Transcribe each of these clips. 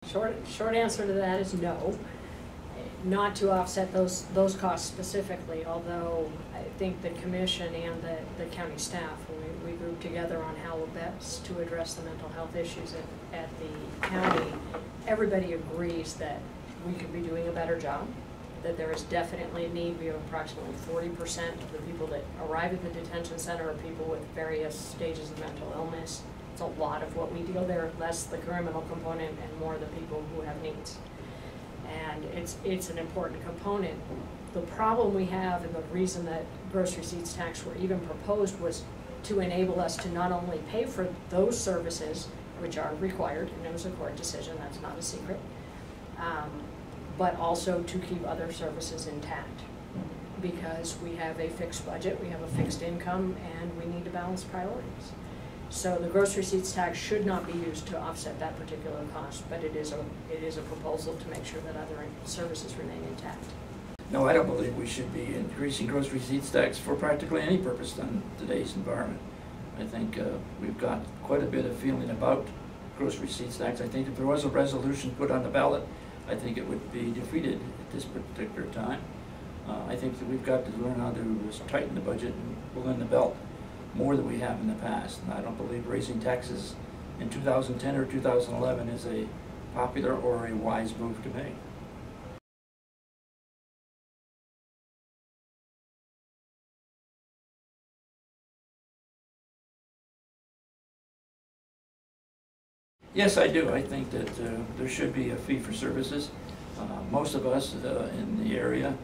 Short answer to that is no. Not to offset those costs specifically, although I think the commission and the county staff, we group together on how best to address the mental health issues at the county. Everybody agrees that we could be doing a better job, that there is definitely a need. We have approximately 40% of the people that arrive at the detention center are people with various stages of mental illness. It's a lot of what we deal there, less the criminal component and more the people who have needs. And it's an important component. The problem we have, and the reason that gross receipts tax were even proposed, was to enable us to not only pay for those services, which are required, and it was a court decision, that's not a secret, but also to keep other services intact. Because we have a fixed budget, we have a fixed income, and we need to balance priorities. So the gross receipts tax should not be used to offset that particular cost, but it is a proposal to make sure that other services remain intact. No, I don't believe we should be increasing gross receipts tax for practically any purpose in today's environment. I think we've got quite a bit of feeling about gross receipts tax. I think if there was a resolution put on the ballot, I think it would be defeated at this particular time. I think that we've got to learn how to tighten the budget and pull in the belt more than we have in the past. And I don't believe raising taxes in 2010 or 2011 is a popular or a wise move to make. Yes, I do. I think that there should be a fee for services. Most of us in the area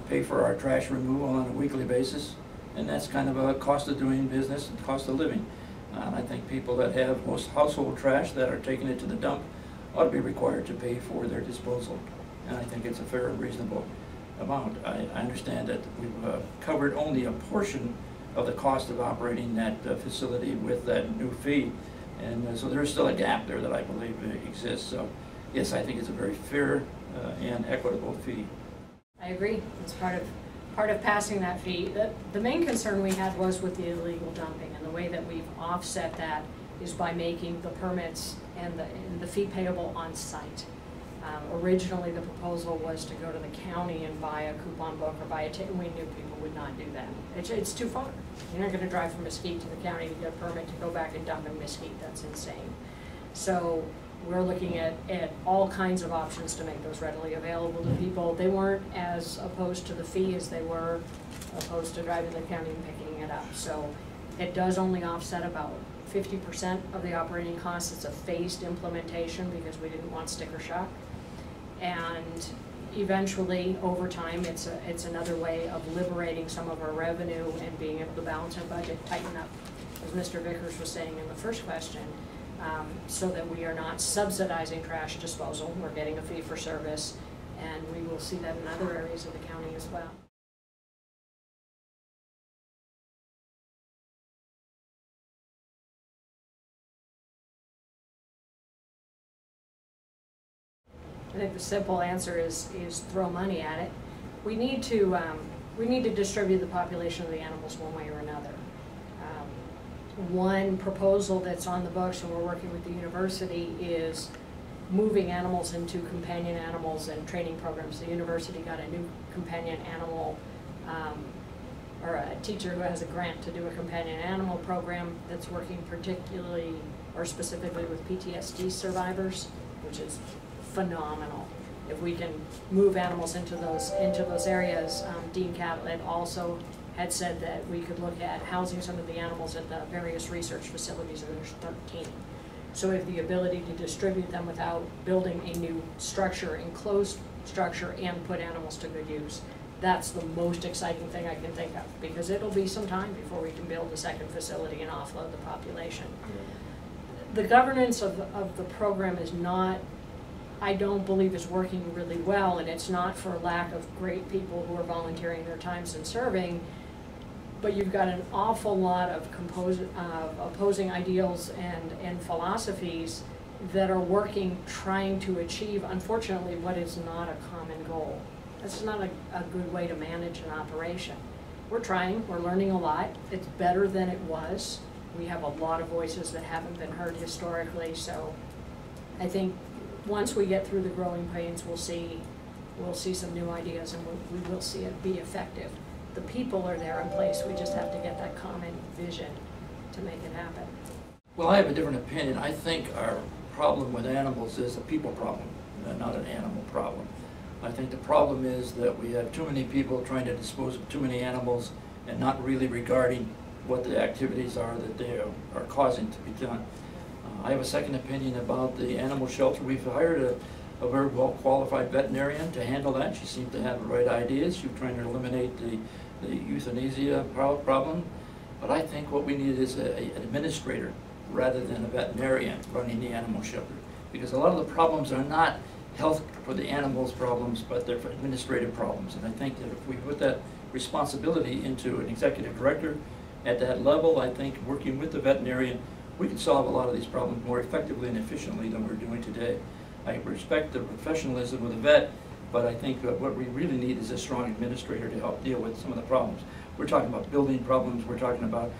pay for our trash removal on a weekly basis, and that's kind of a cost of doing business and cost of living. I think people that have most household trash that are taking it to the dump ought to be required to pay for their disposal, and I think it's a fair and reasonable amount. I understand that we've covered only a portion of the cost of operating that facility with that new fee. And so there's still a gap there that I believe exists. So yes, I think it's a very fair and equitable fee. I agree. It's part of passing that fee. The main concern we had was with the illegal dumping, and the way that we've offset that is by making the permits and the fee payable on site. Originally, the proposal was to go to the county and buy a coupon book or buy a ticket, and we knew people would not do that. It's too far. You're not going to drive from Mesquite to the county to get a permit to go back and dump in Mesquite. That's insane. So we're looking at all kinds of options to make those readily available to people. They weren't as opposed to the fee as they were opposed to driving to the county and picking it up. So it does only offset about 50% of the operating costs. It's a phased implementation because we didn't want sticker shock. And eventually, over time, it's another way of liberating some of our revenue and being able to balance our budget, tighten up, as Mr. Vickers was saying in the first question, so that we are not subsidizing trash disposal. We're getting a fee for service, and we will see that in other areas of the county as well. I think the simple answer is throw money at it. We need to distribute the population of the animals one way or another. One proposal that's on the books, and we're working with the university, is moving animals into companion animals and training programs. The university got a new companion animal, or a teacher who has a grant to do a companion animal program that's working particularly or specifically with PTSD survivors, which is phenomenal. If we can move animals into those areas, Dean Catlett also had said that we could look at housing some of the animals at the various research facilities, and there's 13. So we have the ability to distribute them without building a new structure, enclosed structure, and put animals to good use. That's the most exciting thing I can think of, because it'll be some time before we can build a second facility and offload the population. The governance of the program is not, I don't believe, is working really well, and it's not for lack of great people who are volunteering their times and serving, but you've got an awful lot of opposing ideals and philosophies that are working, trying to achieve, unfortunately, what is not a common goal. That's not a good way to manage an operation. We're trying, we're learning a lot. It's better than it was. We have a lot of voices that haven't been heard historically, so I think once we get through the growing pains, we'll see some new ideas, and we will see it be effective. The people are there in place, we just have to get that common vision to make it happen. Well, I have a different opinion. I think our problem with animals is a people problem, not an animal problem. I think the problem is that we have too many people trying to dispose of too many animals and not really regarding what the activities are that they are causing to be done. I have a second opinion about the animal shelter. We've hired a very well-qualified veterinarian to handle that. She seems to have the right ideas. She's trying to eliminate the euthanasia problem. But I think what we need is an administrator rather than a veterinarian running the animal shelter. Because a lot of the problems are not health for the animals problems, but they're for administrative problems. And I think that if we put that responsibility into an executive director at that level, I think working with the veterinarian, we can solve a lot of these problems more effectively and efficiently than we're doing today. I respect the professionalism of the vet, but I think that what we really need is a strong administrator to help deal with some of the problems. We're talking about building problems, we're talking about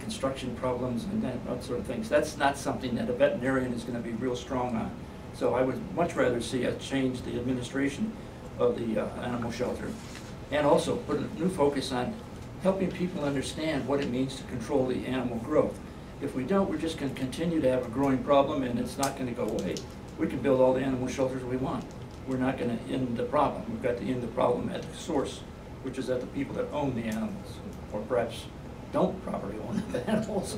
construction problems and that sort of things. That's not something that a veterinarian is going to be real strong on. So I would much rather see us change the administration of the animal shelter and also put a new focus on helping people understand what it means to control the animal growth. If we don't, we're just going to continue to have a growing problem and it's not going to go away. We can build all the animal shelters we want. We're not going to end the problem. We've got to end the problem at the source, which is at the people that own the animals, or perhaps don't properly own the animals.